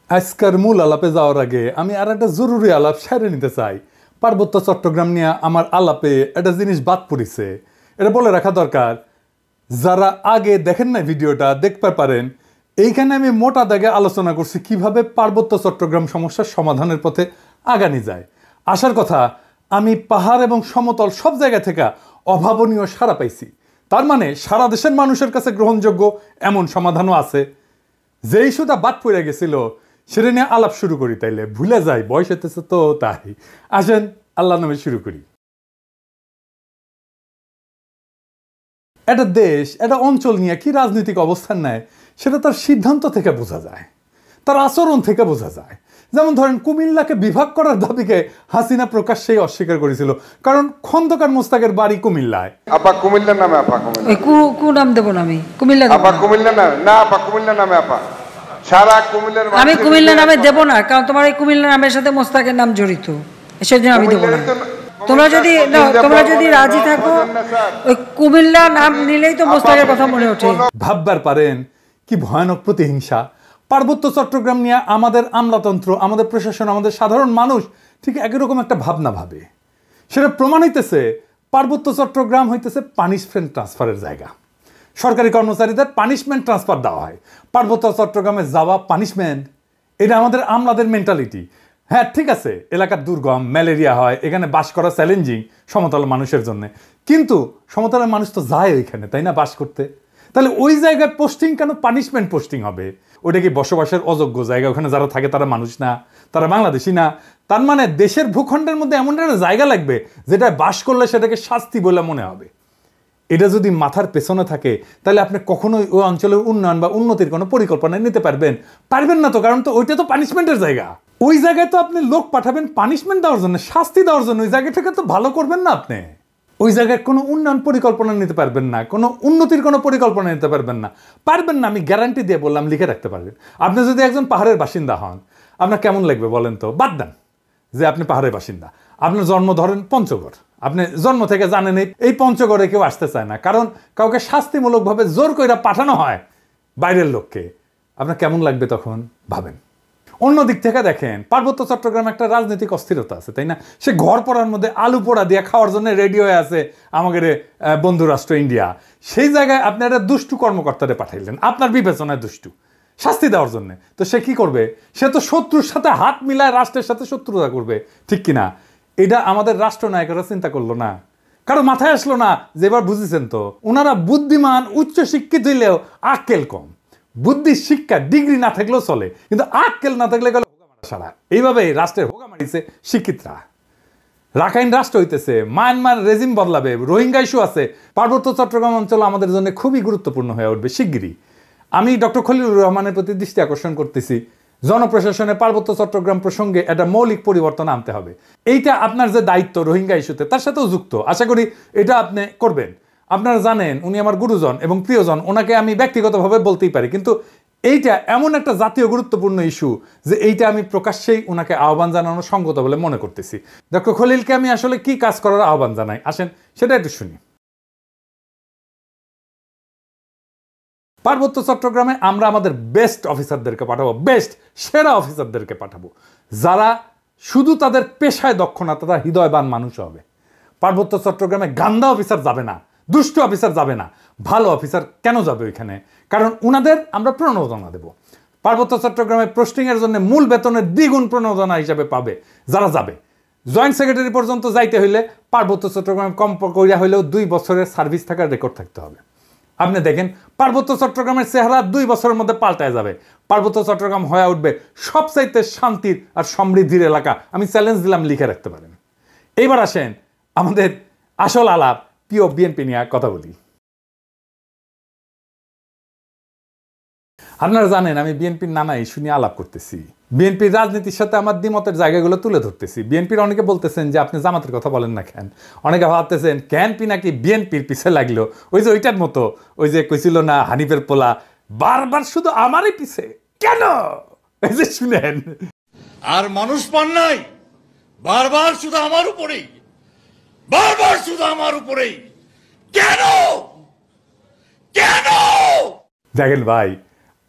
আজকের মূল আলাপে যাওয়ার আগে আমি আর একটা জরুরি আলাপ সেরে নিতে চাই। পার্বত্য চট্টগ্রাম নিয়ে আমার আলাপে একটা জিনিস বাদ পড়েছে, এটা বলে রাখা দরকার। যারা আগে দেখেন না ভিডিওটা দেখতে পারেন, এইখানে আমি মোটা দাগে আলোচনা করছি কিভাবে পার্বত্য চট্টগ্রাম সমস্যার সমাধানের পথে আগানি যায়। আসার কথা, আমি পাহাড় এবং সমতল সব জায়গা থেকে অভাবনীয় সাড়া পাইছি। তার মানে সারা দেশের মানুষের কাছে গ্রহণযোগ্য এমন সমাধানও আছে। যে ইস্যুটা বাদ পড়ে গেছিল সেটা নিয়ে আলাপ শুরু করি, তাইলে ভুলে যাই, বয়স হতেছে তো তাই। আসেন আল্লাহ নামে শুরু করি। একটা দেশ একটা অঞ্চল নিয়ে কি রাজনৈতিক অবস্থান নেয় সেটা তার সিদ্ধান্ত থেকে বোঝা যায়, তার আচরণ থেকে বোঝা যায়। যেমন ধরেন, কুমিল্লাকে বিভাগ করার দাবিকে হাসিনা প্রকাশ্যেই অস্বীকার করেছিল, কারণ খন্দকার মোস্তাকের বাড়ি কুমিল্লায়। আপা কুমিল্লার নামে আপা কু নাম দেব না, আমি কুমিল্লা আপা কুমিল্লা নামে না, আপা কুমিল্লা নামে আপা সারা কুমিল্লার আমি কুমিল্লা নামে দেব না, কারণ তোমার এই কুমিল্লা নামের সাথে মোস্তাকের নাম জড়িত, সেজন্য আমি দেব না। তোমরা যদি রাজি থাকো, ওই কুমিল্লা নাম নিলেই তো মোস্তাকের কথা মনে ওঠে। ভাববার পারেন কি ভয়ানক প্রতিহিংসা। পার্বত্য চট্টগ্রাম নিয়ে আমাদের আমলাতন্ত্র, আমাদের প্রশাসন, আমাদের সাধারণ মানুষ ঠিক একই রকম একটা ভাবনা ভাবে। সেটা প্রমাণ হইতেছে পার্বত্য চট্টগ্রাম হইতেছে পানিশমেন্ট ট্রান্সফারের জায়গা। সরকারি কর্মচারীদের পানিশমেন্ট ট্রান্সফার দেওয়া হয়, পার্বত্য চট্টগ্রামে যাওয়া পানিশমেন্ট। এটা আমাদের আমলাদের মেন্টালিটি। হ্যাঁ ঠিক আছে, এলাকার দুর্গম, ম্যালেরিয়া হয়, এখানে বাস করা চ্যালেঞ্জিং সমতল মানুষের জন্য, কিন্তু সমতলের মানুষ তো যায় ওইখানে, তাই না, বাস করতে। তাহলে ওই জায়গায় পোস্টিং কেন পানিশমেন্ট পোস্টিং হবে? ওটা কি বসবাসের অযোগ্য জায়গা? ওখানে যারা থাকে তারা মানুষ না, তারা বাংলাদেশি না? তার মানে দেশের ভূখণ্ডের মধ্যে এমন একটা জায়গা লাগবে যেটা বাস করলে সেটাকে শাস্তি বলে মনে হবে। এটা যদি মাথার পেছনে থাকে তাহলে আপনি কখনোই ওই অঞ্চলের উন্নয়ন বা উন্নতির কোনো পরিকল্পনা নিতে পারবেন না তো, কারণ তো ওইটা তো পানিশমেন্টের জায়গা। ওই জায়গায় তো আপনি লোক পাঠাবেন পানিশমেন্ট দেওয়ার জন্য, শাস্তি দেওয়ার জন্য। ওই জায়গাটাকে তো ভালো করবেন না আপনি। ওই জায়গায় কোনো উন্নয়ন পরিকল্পনা নিতে পারবেন না, কোনো উন্নতির কোনো পরিকল্পনা নিতে পারবেন না। আমি গ্যারান্টি দিয়ে বললাম, লিখে রাখতে পারবেন। আপনি যদি একজন পাহাড়ের বাসিন্দা হন, আপনার কেমন লাগবে বলেন তো? বাদ দেন যে আপনি পাহাড়ের বাসিন্দা, আপনার জন্ম ধরেন পঞ্চগড়, আপনি জন্ম থেকে জানেন এই পঞ্চগড়ে কেউ আসতে চায় না, কারণ কাউকে শাস্তিমূলকভাবে জোর করে পাঠানো হয় বাইরের লোককে। আপনার কেমন লাগবে তখন ভাবেন। অন্যদিক থেকে দেখেন, পার্বত্য চট্টগ্রামে একটা রাজনৈতিক অস্থিরতা আছে, তাই না? সে ঘর পড়ার মধ্যে আলু পোড়া দিয়ে খাওয়ার জন্য রেডি হয়ে আছে আমাদের বন্ধু রাষ্ট্র ইন্ডিয়া। সেই জায়গায় আপনি একটা দুষ্টু কর্মকর্তারে পাঠাইলেন, আপনার বিবেচনায় দুষ্টু, শাস্তি দেওয়ার জন্য। তো সে কি করবে? সে তো শত্রুর সাথে হাত মিলায় রাষ্ট্রের সাথে শত্রুতা করবে, ঠিক কিনা? এটা আমাদের রাষ্ট্রনায়করা চিন্তা করলো না, কারো মাথায় আসলো না যে এবার বুঝেছেন তো, ওনারা বুদ্ধিমান, উচ্চ শিক্ষিত হইলেও আক্কেল কম। বুদ্ধি, শিক্ষা, ডিগ্রি না থাকলেও চলে, কিন্তু আক্কেল না থাকলে গেল সারা। এইভাবে রাষ্ট্রের হোগা মারিছে শিক্ষিতরা। রাখাইন রাষ্ট্র হইতেছে, মায়ানমার রেজিম বদলাবে, রোহিঙ্গা ইস্যু আছে। পার্বত্য চট্টগ্রাম অঞ্চল আমাদের জন্য খুবই গুরুত্বপূর্ণ হয়ে উঠবে শিগগিরই। আমি ডক্টর খলিলুর রহমানের প্রতি দৃষ্টি আকর্ষণ করতেছি, জনপ্রশাসনে পার্বত্য চট্টগ্রাম প্রসঙ্গে একটা মৌলিক পরিবর্তন আনতে হবে। এইটা আপনার যে দায়িত্ব রোহিঙ্গা ইস্যুতে, তার সাথেও যুক্ত। আশা করি এটা আপনি করবেন। আপনারা জানেন উনি আমার গুরুজন এবং প্রিয়জন, ওনাকে আমি ব্যক্তিগতভাবে বলতেই পারি, কিন্তু এইটা এমন একটা জাতীয় গুরুত্বপূর্ণ ইস্যু যে এইটা আমি প্রকাশ্যেই ওনাকে আহ্বান জানানো সঙ্গত বলে মনে করতেছি। ডক্টর খলিলকে আমি আসলে কি কাজ করার আহ্বান জানাই, আসেন সেটা একটু শুনি। পার্বত্য চট্টগ্রামে আমরা আমাদের বেস্ট অফিসারদেরকে পাঠাবো, সেরা অফিসারদেরকে পাঠাবো, যারা শুধু তাদের পেশায় দক্ষ না, তারা হৃদয়বান মানুষ হবে। পার্বত্য চট্টগ্রামে গান্দা অফিসার যাবে না, দুষ্ট অফিসার যাবে না। ভালো অফিসার কেন যাবে ওইখানে? কারণ ওনাদের আমরা প্রণোদনা দেব। পার্বত্য চট্টগ্রামে পোস্টিংয়ের জন্য মূল বেতনের দ্বিগুণ প্রণোদনা হিসাবে পাবে যারা যাবে। জয়েন্ট সেক্রেটারি পর্যন্ত যাইতে হইলে পার্বত্য চট্টগ্রামে কম করিয়া হইলেও 2 বছরের সার্ভিস থাকার রেকর্ড থাকতে হবে। আপনি দেখেন, পার্বত্য চট্টগ্রামের চেহারা 2 বছরের মধ্যে পাল্টায় যাবে। পার্বত্য চট্টগ্রাম হয়ে উঠবে সবচাইতে শান্তির আর সমৃদ্ধির এলাকা। আমি চ্যালেঞ্জ দিলাম, লিখে রাখতে পারেন। এইবার আসেন আমাদের আসল আলাপ, প্রিয় বিএনপি নিয়ে কথা বলি। আপনারা জানেন আমি বিএনপির নানা ইস্যু নিয়ে আলাপ করতেছি, বিএনপির রাজনীতির সাথে আমার দ্বিমতের জায়গাগুলো তুলে ধরতেছি। বিএনপির অনেকে বলতেছেন যে আপনি জামাতের কথা বলেন না কেন, অনেকে ভাবতেছেন ক্যানপি নাকি বিএনপির পিছে লাগলো। ওই যে ওইটার মতো, ওই যে কইছিল না হানিফের পোলা, বারবার শুধু আমারই পিছে কেন? এই যে শুনেন, আর মানুষ পান নাই, বারবার শুধু আমার উপরেই, বারবার শুধু আমার উপরেই কেন কেন? দেখেন ভাই,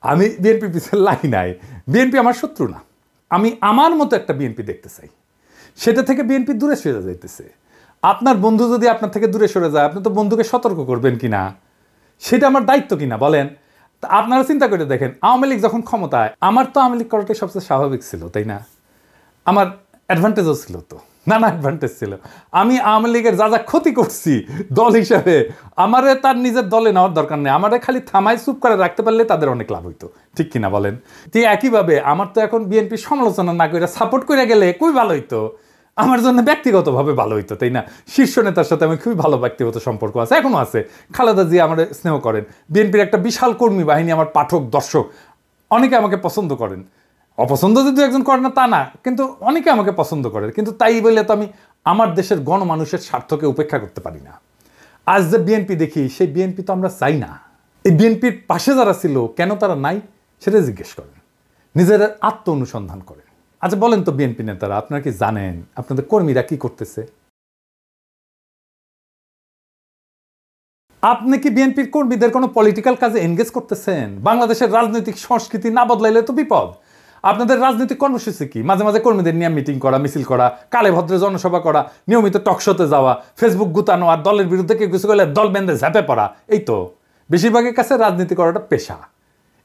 আমি বিএনপির পিছনে লাগি নাই, বিএনপি আমার শত্রু না, আমি আমার মতো একটা বিএনপি দেখতে চাই। সেটা থেকে বিএনপি দূরে সরে যাইতেছে। আপনার বন্ধু যদি আপনার থেকে দূরে সরে যায়, আপনি তো বন্ধুকে সতর্ক করবেন কিনা, সেটা আমার দায়িত্ব কিনা বলেন। আপনারা চিন্তা করে দেখেন, আওয়ামী লীগ যখন ক্ষমতায়, আমার তো আওয়ামী লীগ করাটাই সবচেয়ে স্বাভাবিক ছিল, তাই না? আমার অ্যাডভান্টেজও ছিল, তো নানা অ্যাডভান্টেজ ছিল। আমি আওয়ামী লীগের যা যা ক্ষতি করছি দল হিসাবে, আমারে তার নিজের দলে নেওয়ার দরকার নেই, আমারে খালি থামায় চুপ করে রাখতে পারলে তাদের অনেক লাভ হইতো, ঠিক কিনা বলেন? ঠিক একইভাবে আমার তো এখন বিএনপি সমালোচনা না করে সাপোর্ট করে গেলে খুবই ভালো হইতো, আমার জন্য ব্যক্তিগতভাবে ভালো হইতো, তাই না? শীর্ষ নেতার সাথে আমি খুবই ভালো ব্যক্তিগত সম্পর্ক আছে, এখনো আছে। খালেদা জিয়া আমার স্নেহ করেন, বিএনপির একটা বিশাল কর্মী বাহিনী, আমার পাঠক দর্শক অনেকে আমাকে পছন্দ করেন। অপছন্দ যদি একজন করে না তা না, কিন্তু অনেকে আমাকে পছন্দ করে। কিন্তু তাই বলে তো আমি আমার দেশের গণমানুষের স্বার্থকে উপেক্ষা করতে পারি না। আজ যে বিএনপি দেখি, সেই বিএনপি তো আমরা চাই না। এই বিএনপির পাশে যারা ছিল, কেন তারা নাই সেটা জিজ্ঞেস করেন, নিজের আত্ম অনুসন্ধান করেন। আচ্ছা বলেন তো বিএনপি নেতারা, আপনারা কি জানেন আপনাদের কর্মীরা কি করতেছে? আপনি কি বিএনপির কর্মীদের কোনো পলিটিক্যাল কাজে এনগেজ করতেছেন? বাংলাদেশের রাজনৈতিক সংস্কৃতি না বদলাইলে তো বিপদ। আপনাদের রাজনৈতিক কর্মসূচি কি? মাঝে মাঝে কর্মীদের নিয়ে মিটিং করা, মিছিল করা, কালে ভদ্রে জনসভা করা, নিয়মিত টকশোতে যাওয়া, ফেসবুক গুতানো, আর দলের বিরুদ্ধে কেউ কিছু করলে দল বেঁধে ঝাঁপে পড়া। এই তো বেশিরভাগের কাছে রাজনীতি করাটা পেশা।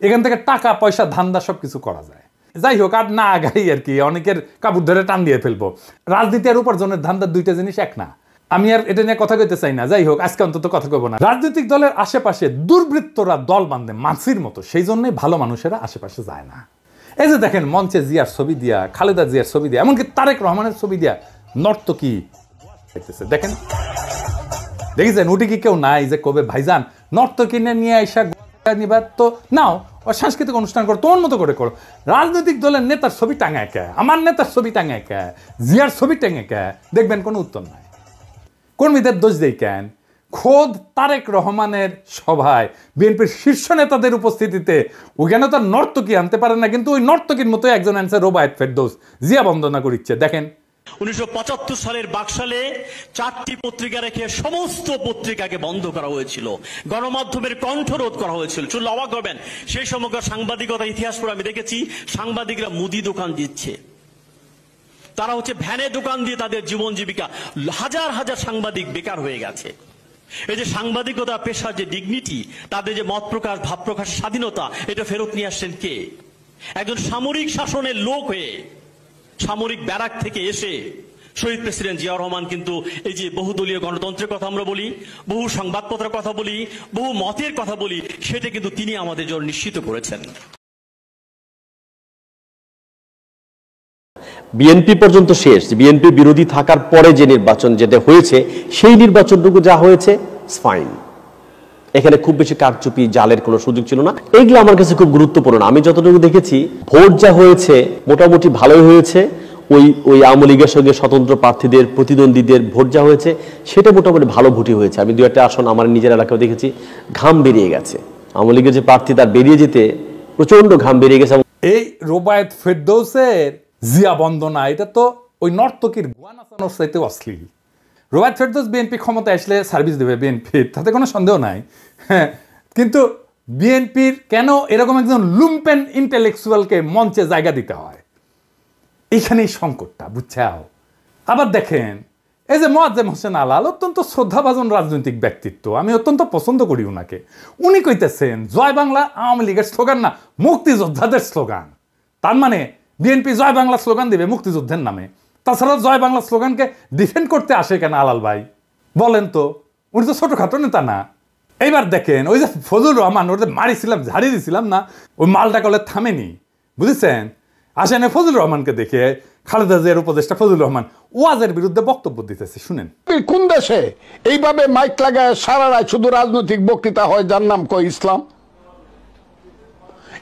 এখান থেকে টাকা পয়সা ধান্দা সব কিছু করা যায়। যাই হোক, আর না আগাই আর কি, অনেকের কাপড় ধরে টান দিয়ে ফেলবো। রাজনীতি আর উপার্জনের ধান্দার দুইটা জিনিস এক না। আমি আর এটা নিয়ে কথা কইতে চাই না। যাই হোক, আজকে অন্তত কথা কইব না। রাজনৈতিক দলের আশেপাশে দুর্বৃত্তরা দল বাঁধে মাছির মতো, সেই জন্যই ভালো মানুষেরা আশেপাশে যায় না। এই যে দেখেন, মঞ্চে জিয়ার ছবি দিয়া, খালেদা জিয়ার ছবি দিয়া, এমনকি তারেক রহমানের ছবি দিয়া নর্তকী দেখেন, দেখেছেন? উঠে কি কেউ নাই যে কবে ভাইজান নর্তকী নিয়ে আইসা নিবার তো নাও, সাংস্কৃতিক অনুষ্ঠান করো, তোমার মতো করে করো। রাজনৈতিক দলের নেতার ছবি টাঙায় কে, আমার নেতার ছবি টাঙায় কে, জিয়ার ছবি টাঙায় কে, দেখবেন কোনো উত্তর নাই। কর্মীদের দোষ দেই কেন? খোদ তারেক রহমানের সভায় বিএনপির শীর্ষ নেতাদের উপস্থিতিতে ওখানে তো নর্তকী আনতে পারে না, কিন্তু ওই নর্তকীর মতো একজন আনছে রোবায়েত ফেরদৌস, জিয়া বন্দনা করিচ্ছে। দেখেন 1975 সালের বাকশালে 4টি পত্রিকা রেখে সমস্ত পত্রিকাকে বন্ধ করা হয়েছিল, গণমাধ্যমের কণ্ঠরোধ করা হয়েছিল। শুনলে অবাক হবেন, সেই সময়কার সাংবাদিকতা ইতিহাস পড়ে আমি দেখেছি সাংবাদিকরা মুদি দোকান দিচ্ছে, তারা হচ্ছে ভ্যানে দোকান দিয়ে তাদের জীবন জীবিকা। হাজার হাজার সাংবাদিক বেকার হয়ে গেছে। এই যে সাংবাদিকতা পেশার যে ডিগনিটি, তাদের যে মত প্রকাশ ভাব প্রকাশের স্বাধীনতা, এটা ফেরত নিয়ে আসছেন কে? একজন সামরিক শাসনের লোক হয়ে, সামরিক ব্যারাক থেকে এসে শহীদ প্রেসিডেন্ট জিয়াউর রহমান কিন্তু এই যে বহুদলীয় গণতন্ত্রের কথা আমরা বলি, বহু সংবাদপত্রের কথা বলি, বহু মতের কথা বলি, সেটা কিন্তু তিনি আমাদের জন্য নিশ্চিত করেছেন। বিএনপি পর্যন্ত শেষ, বিএনপি বিরোধী থাকার পরে যে নির্বাচন যেটা হয়েছে, সেই নির্বাচনটুকু যা হয়েছে ফাইন। এখানে খুব বেশি কারচুপি জালের কোনো সুযোগ ছিল না। এইগুলো আমার কাছে খুব গুরুত্বপূর্ণ। আমি যতটুকু দেখেছি ভোট যা হয়েছে মোটামুটি ভালোই হয়েছে। ওই আওয়ামী লীগের সঙ্গে স্বতন্ত্র প্রার্থীদের প্রতিদ্বন্দ্বীদের ভোট যা হয়েছে সেটা মোটামুটি ভালো ভোটই হয়েছে। আমি 2-1টা আসন আমার নিজের এলাকায় দেখেছি ঘাম বেরিয়ে গেছে। আওয়ামী লীগের যে প্রার্থী তার বেরিয়ে যেতে প্রচন্ড ঘাম বেরিয়ে গেছে। এই রোবায়েত ফেরদৌসের জিয়া বন্দনা, এটা তো ওই নর্তকীর গোয়া নাচানোর চাইতে অশ্লীল। রোবায়েত ফেরদৌস বিএনপি ক্ষমতায় আসলে সার্ভিস দেবে বিএনপির, তাতে কোনো সন্দেহ নাই। হ্যাঁ, কিন্তু বিএনপির কেন এরকম একজন লুম্পেন ইন্টেলেকচুয়ালকে মঞ্চে জায়গা দিতে হয়, এইখানেই সংকটটা, বুঝছাও? আবার দেখেন, এই যে মোয়াজ্জেম হোসেন আলাল, অত্যন্ত শ্রদ্ধাভাজন রাজনৈতিক ব্যক্তিত্ব, আমি অত্যন্ত পছন্দ করি ওনাকে। উনি কইতেছেন জয় বাংলা আওয়ামী লীগের স্লোগান না, মুক্তিযোদ্ধাদের স্লোগান। তার মানে বিএনপি জয় বাংলা স্লোগান দিবে মুক্তিযুদ্ধের নামে। তাছাড়া জয় বাংলা স্লোগানকে ডিফেন্ড করতে আসে কেন আলাল ভাই? বলেন তো, উনি তো ছোটখাটো নেতা না। এইবার দেখেন, ওই যে ফজলুর রহমান, ওদের মারিছিলাম, ঝাড়ি দিছিলাম না, ওই মালটা কলে থামেনি, বুঝেছেন? আসেন ফজলুর রহমানকে দেখে, খালেদা জিয়ার উপদেষ্টা ফজলুর রহমান ওয়াজের বিরুদ্ধে বক্তব্য দিতেছে, শুনেন। কোন দেশে এইভাবে মাইক লাগায় সারা রাত শুধু রাজনৈতিক বক্তৃতা হয়, যার নাম কয় ইসলাম?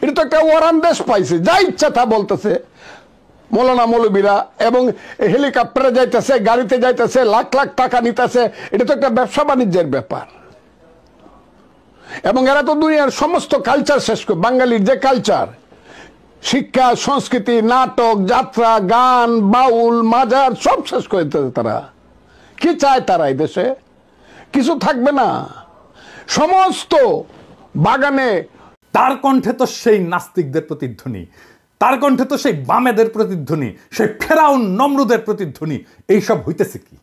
এটা তো একটা ওয়ারান দেশ পাইছে, যা ইচ্ছা তা বলতেছে মৌলানা মৌলবীরা, এবং হেলিকপ্টারে যাইতেছে, গাড়িতে যাইতেছে, লাখ লাখ টাকা নিতেছে। এটা তো একটা ব্যবসা বাণিজ্যের ব্যাপার। এবং এরা তো দুনিয়ার সমস্ত কালচার শেষ করে, বাঙালির যে কালচার, শিক্ষা, সংস্কৃতি, নাটক, যাত্রা, গান, বাউল, মাজার সব শেষ করে দিতেছে তারা। কি চায় তারা? এই দেশে কিছু থাকবে না, সমস্ত বাগানে। তার কণ্ঠে তো সেই নাস্তিকদের প্রতিধ্বনি, তার কণ্ঠে তো সেই বামেদের প্রতিধ্বনি, সেই ফেরাউন নমরুদের প্রতিধ্বনি। এইসব হইতেছে কি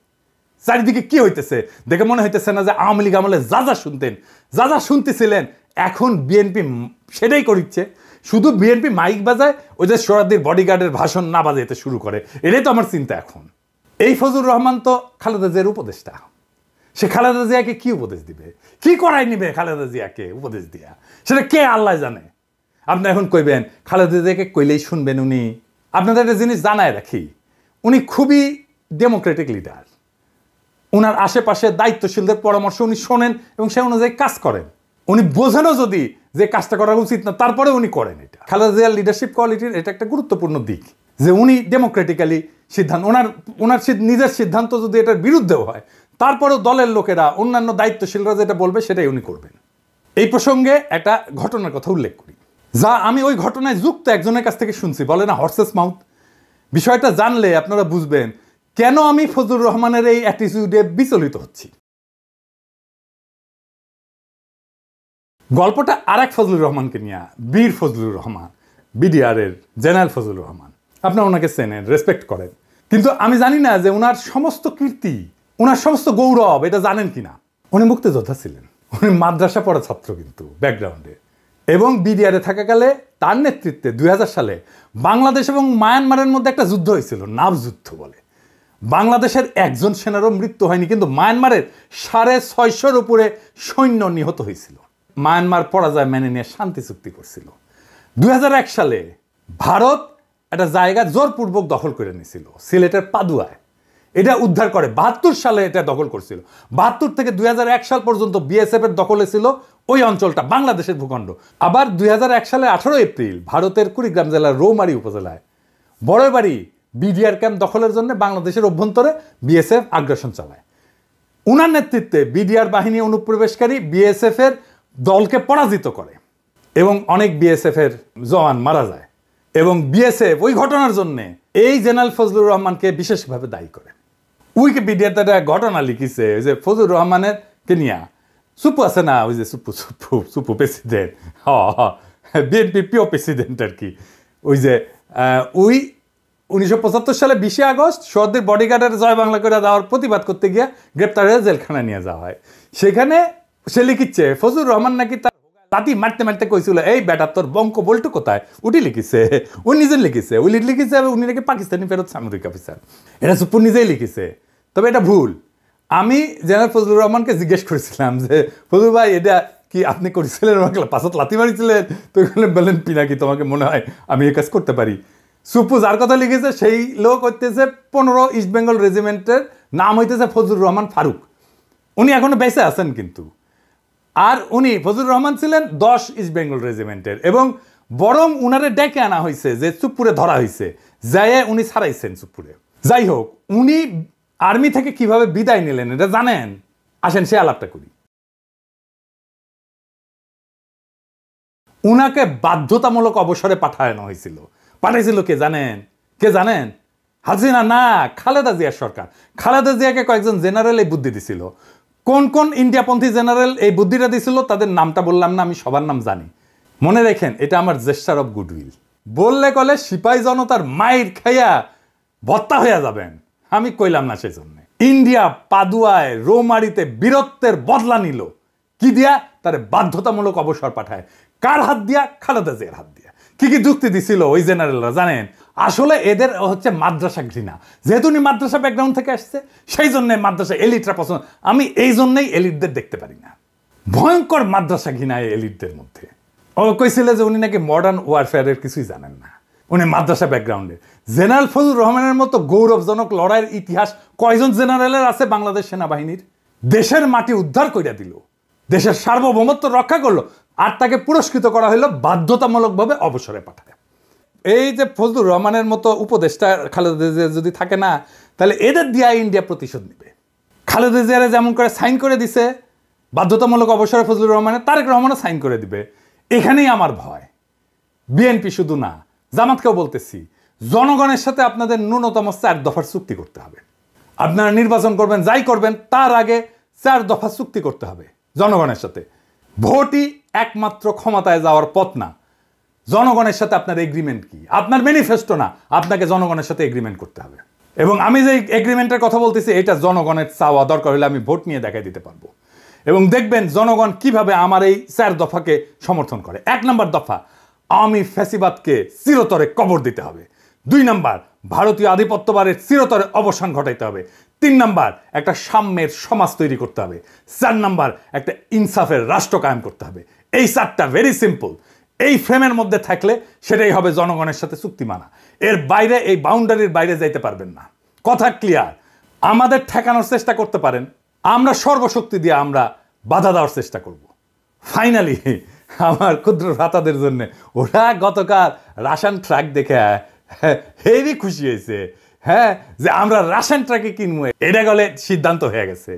চারিদিকে, কি হইতেছে দেখে মনে হইতেছে না যে আওয়ামী লীগ আমলে যা যা শুনতেন, যা যা শুনতেছিলেন, এখন বিএনপি সেটাই করিচ্ছে। শুধু বিএনপি মাইক বাজায়, ওই যে সোহরাওয়ার্দীর বডিগার্ডের ভাষণ না বাজাইতে শুরু করে। এটাই তো আমার চিন্তা এখন। এই ফজলুর রহমান তো খালেদা জিয়ার উপদেষ্টা, সে খালেদা জিয়াকে কি উপদেশ দিবে, কি করাই নিবে খালেদা জিয়াকে উপদেশ দিয়া, সেটা কে আল্লাহ জানে। আপনি এখন কইবেন খালেদা জিয়াকে কইলেই শুনবেন উনি। আপনাদের একটা জিনিস জানায় রাখি, উনি খুবই ডেমোক্রেটিক লিডার। উনার আশেপাশে দায়িত্বশীলদের পরামর্শ উনি শোনেন এবং সে অনুযায়ী কাজ করেন। উনি বোঝেনও যদি যে কাজটা করা উচিত না, তারপরে উনি করেন এটা। খালেদা জিয়ার লিডারশিপ কোয়ালিটির এটা একটা গুরুত্বপূর্ণ দিক যে উনি ডেমোক্রেটিক্যালি সিদ্ধান্ত, ওনার নিজের সিদ্ধান্ত যদি এটার বিরুদ্ধেও হয়, তারপরেও দলের লোকেরা, অন্যান্য দায়িত্বশীলরা যেটা বলবে সেটাই উনি করবেন। এই প্রসঙ্গে একটা ঘটনার কথা উল্লেখ করি, যা আমি ওই ঘটনায় যুক্ত একজনের কাছ থেকে শুনছি। বলে না হর্সেস মাউথ। বিষয়টা জানলে আপনারা বুঝবেন কেন আমি ফজলুর রহমানের এই অ্যাটিটিউডে বিচলিত হচ্ছি। গল্পটা আর এক ফজলুর রহমানকে নিয়ে, বীর ফজলুর রহমান, বিডিআর এর জেনারেল ফজলুর রহমান। আপনারা ওনাকে চেনেন, রেসপেক্ট করেন, কিন্তু আমি জানি না যে ওনার সমস্ত কীর্তি, ওনার সমস্ত গৌরব এটা জানেন কিনা। উনি মুক্তিযোদ্ধা ছিলেন, উনি মাদ্রাসা পড়া ছাত্র কিন্তু ব্যাকগ্রাউন্ডে, এবং বিডিআরে থাকাকালে তার নেতৃত্বে 2000 সালে বাংলাদেশ এবং মায়ানমারের মধ্যে একটা যুদ্ধ হয়েছিল, নাভ যুদ্ধ বলে। বাংলাদেশের একজন সেনারও মৃত্যু হয়নি, কিন্তু মায়ানমারের 650-র উপরে সৈন্য নিহত হয়েছিল। মায়ানমার পরাজয় মেনে নিয়ে শান্তি চুক্তি করছিল। 2001 সালে ভারত একটা জায়গা জোরপূর্বক দখল করে নিয়েছিল, সিলেটের পাদুয়ায়। এটা উদ্ধার করে 72 সালে এটা দখল করছিল। 72 থেকে 2001 সাল পর্যন্ত বিএসএফ এর দখলে ছিল ওই অঞ্চলটা, বাংলাদেশের ভূখণ্ড। আবার 2001 সালে 18 এপ্রিল ভারতের কুড়িগ্রাম জেলার রৌমারী উপজেলায় বড়বাড়ি বিডিআর ক্যাম্প দখলের জন্য বাংলাদেশের অভ্যন্তরে বিএসএফ আগ্রাসন চালায়। উনার নেতৃত্বে বিডিআর বাহিনী অনুপ্রবেশকারী বিএসএফ এর দলকে পরাজিত করে এবং অনেক বিএসএফ এর জওয়ান মারা যায়। এবং বিএসএফ ওই ঘটনার জন্য এই জেনারেল ফজলুর রহমানকে বিশেষভাবে দায়ী করে। উইকিপিডিয়াতে একটা ঘটনা লিখিছে, ওই যে ফজলুর রহমানের কে নিয়া সুপু আছে না, ওই যে সুপু প্রেসিডেন্ট, বিএনপি প্রিয় প্রেসিডেন্ট আর কি। ওই যে 1975 সালে 20 আগস্ট সোহরাওয়ার্দীর বডিগার্ডের জয় বাংলা করে দেওয়ার প্রতিবাদ করতে গিয়ে গ্রেপ্তার হয়ে জেলখানায় নিয়ে যাওয়া হয়। সেখানে সে লিখিচ্ছে ফজলুর রহমান নাকি তার লাঠি মারতে মারতে কইছিল, এই বেটা তোর বঙ্ক বল্টু কোথায়। উনি লিখিছে, উনি নিজে লিখিছে, উনি লিখিছে উনি নাকি পাকিস্তানি ফেরত সামরিক অফিসার। এটা সুপু নিজেই লিখিছে, তবে এটা ভুল। আমি জেনারেল ফজলুর রহমানকে জিজ্ঞেস করেছিলাম যে ফজলুর ভাই এটা কি আপনি করেছিলেন, আমাকে পাশত লাথি মারিছিলেন? তো বললেন পিনাকি তোমাকে মনে হয় আমি এই কাজ করতে পারি। সুপু যার কথা লিখেছে সেই লোক হইতেছে 15 ইস্ট বেঙ্গল রেজিমেন্টের নাম হইতেছে ফজলুর রহমান ফারুক। উনি এখনো বেঁচে আছেন কিন্তু। আর উনি ফজলুর রহমান ছিলেন 10 ইস্ট বেঙ্গল রেজিমেন্টের, এবং বরং উনারে ডেকে আনা হয়েছে যে চুপপুরে ধরা হয়েছে, যাই উনি ছাড়াইছেন চুপপুরে। যাই হোক, উনি আর্মি থেকে কিভাবে বিদায় নিলেন এটা জানেন? আসেন সে আলাপটা করি। উনাকে বাধ্যতামূলক অবসরে পাঠানো হয়েছিল। পাঠাইছিল কে জানেন? কে জানেন? হাসিনা না, খালেদা জিয়ার সরকার। খালেদা জিয়াকে কয়েকজন জেনারেল এই বুদ্ধি দিছিল। কোন কোন ইন্ডিয়াপন্থী জেনারেল এই বুদ্ধিটা দিছিল তাদের নামটা বললাম না, আমি সবার নাম জানি। মনে রেখেন, এটা আমার জেস্টার অফ গুডউইল। বললে কলে সিপাহী জনতার মাইর খাইয়া ভত্তা হইয়া যাবেন, আমি কইলাম না। সেই জন্য ইন্ডিয়া পাদুয়ায় রৌমারিতে বীরত্বের বদলা নিল কি দিয়া? তারে বাধ্যতামূলক অবসর পাঠায়। কার হাত দিয়া? খালেদা জিয়ার হাত দিয়া। কি কি যুক্তি দিছিল ওই জেনারেলরা জানেন? আসলে এদের হচ্ছে মাদ্রাসা ঘৃণা। যেহেতু উনি মাদ্রাসা ব্যাকগ্রাউন্ড থেকে আসছে, সেই জন্য মাদ্রাসা এলিটরা পছন্দ। আমি এই জন্যই এলিটদের দেখতে পারি না। ভয়ঙ্কর মাদ্রাসা ঘৃণা এই এলিটদের মধ্যে। ও কইছিল যে উনি নাকি মডার্ন ওয়ারফেয়ারের কিছুই জানেন না, উনি মাদ্রাসা ব্যাকগ্রাউন্ডে। জেনারেল ফজলুর রহমানের মতো গৌরবজনক লড়াইয়ের ইতিহাস কয়জন জেনারেলের আছে বাংলাদেশ সেনাবাহিনীর? দেশের মাটি উদ্ধার কইরা দিল, দেশের সার্বভৌমত্ব রক্ষা করলো, আর তাকে পুরস্কৃত করা হলো বাধ্যতামূলকভাবে অবসরে পাঠায়। এই যে ফজলুর রহমানের মতো উপদেষ্টা খালেদা জিয়া যদি থাকে না, তাহলে এদের দিয়া ইন্ডিয়া প্রতিশোধ নেবে। খালেদা জিয়ারে যেমন করে সাইন করে দিছে বাধ্যতামূলক অবসরে ফজলুর রহমানের, তারেক রহমানও সাইন করে দিবে। এখানেই আমার ভয়। বিএনপি শুধু না, জামাতকেও বলতেছি, জনগণের সাথে আপনাদের ন্যূনতম 4 দফার চুক্তি করতে হবে। আপনারা নির্বাচন করবেন, যাই করবেন, তার আগে 4 দফা চুক্তি করতে হবে জনগণের সাথে। ভোটই একমাত্র ক্ষমতায় যাওয়ার পথ না। জনগণের সাথে আপনার এগ্রিমেন্ট কি? আপনার ম্যানিফেস্টো না, আপনাকে জনগণের সাথে এগ্রিমেন্ট করতে হবে। এবং আমি যে এগ্রিমেন্টের কথা বলতেছি এটা জনগণের চাওয়া, দরকার হলে আমি ভোট নিয়ে দেখাই দিতে পারবো। এবং দেখবেন জনগণ কিভাবে আমার এই 4 দফাকে সমর্থন করে। 1 নম্বর দফা, আওয়ামী ফ্যাসিবাদকে চিরতরে কবর দিতে হবে। 2 নম্বর, ভারতীয় আধিপত্যবাদের চিরতরে অবসান ঘটাইতে হবে। 3 নম্বর, একটা সাম্যের সমাজ তৈরি করতে হবে। 4 নম্বর, একটা ইনসাফের রাষ্ট্র কায়েম করতে হবে। এই 4টা ভেরি সিম্পল। এই ফ্রেমের মধ্যে থাকলে সেটাই হবে জনগণের সাথে চুক্তি মানা। এর বাইরে, এই বাউন্ডারির বাইরে যাইতে পারবেন না। কথা ক্লিয়ার? আমাদের ঠেকানোর চেষ্টা করতে পারেন, আমরা সর্বশক্তি দিয়ে আমরা বাধা দেওয়ার চেষ্টা করব। ফাইনালি আমার ক্ষুদ্র ভ্রাতাদের জন্য ওরা গতকাল রাশন ট্রাক দেখে হেভি খুশি হয়েছে, হ্যাঁ, যে আমরা রাশন ট্রাকে কিনবো। এটা গেলে সিদ্ধান্ত হয়ে গেছে।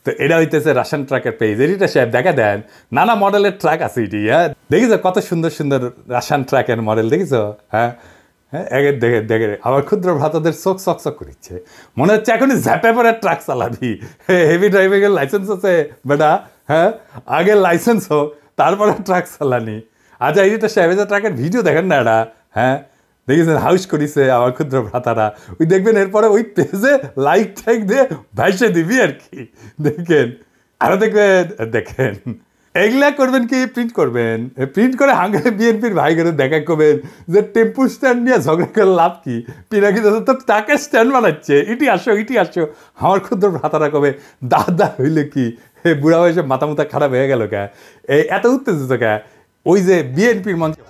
তো এটা হইতেছে রাশন ট্রাকের পেজ। এটা সাহেব দেখা দেন, নানা মডেলের ট্রাক আছে এটি। হ্যাঁ, দেখিস কত সুন্দর সুন্দর রাশন ট্রাকের মডেল দেখিস? হ্যাঁ হ্যাঁ, দেখে দেখে আমার ক্ষুদ্র ভ্রাতাদের চোখ চকচক করিচ্ছে। মনে হচ্ছে এখনই ঝ্যাপে পরে ট্রাক চালাবি। হেভি ড্রাইভিং এর লাইসেন্স আছে বেটা, হ্যাঁ, আগে লাইসেন্স হোক তারপরে ট্রাক চালানি। আচ্ছা, এইটা সাহেব ট্রাকের ভিডিও দেখেন না এটা? হ্যাঁ, দেখেছেন হাউস করিছে আমার ক্ষুদ্র ভ্রাতারা। ওই দেখবেন এরপরে ওই পেজে লাইক টাইক দিয়ে ভাইসে দিবি আর কি। দেখেন আরো দেখবেন, দেখেন এগুলা করবেন কি, প্রিন্ট করবেন। প্রিন্ট করে হাঙ্গারে বিএনপির ভাই করে দেখা করবেন যে টেম্পু স্ট্যান্ড নিয়ে ঝগড়া করে লাভ কি, পিনাকি দাদা তো তাকে স্ট্যান্ড বানাচ্ছে, ইটি আসো ইটি আসো। আমার ক্ষুদ্র ভ্রাতারা কবে দাদা হইলে কি বুড়া বয়সে মাথা মুথা খারাপ হয়ে গেল কে, এই এত উত্তেজিত কে? ওই যে বিএনপির মঞ্চে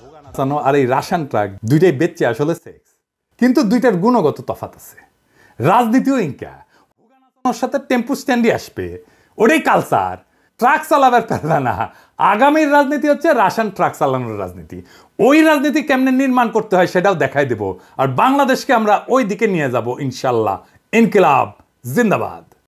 আর এই রাশন ট্রাক দুইটাই বেচছে আসলে সেক্স, কিন্তু দুইটার গুণগত তফাৎ আছে। রাজনীতিও ইনকা হুগানার সাথে টেম্পু স্ট্যান্ডই আসবে, ওটাই কালচার। ট্রাক চালাবার পারবে না। আগামীর রাজনীতি হচ্ছে রাশন ট্রাক চালানোর রাজনীতি। ওই রাজনীতি কেমনে নির্মাণ করতে হয় সেটাও দেখাই দেব। আর বাংলাদেশকে আমরা ওই দিকে নিয়ে যাব ইনশাল্লাহ। ইনকিলাব জিন্দাবাদ।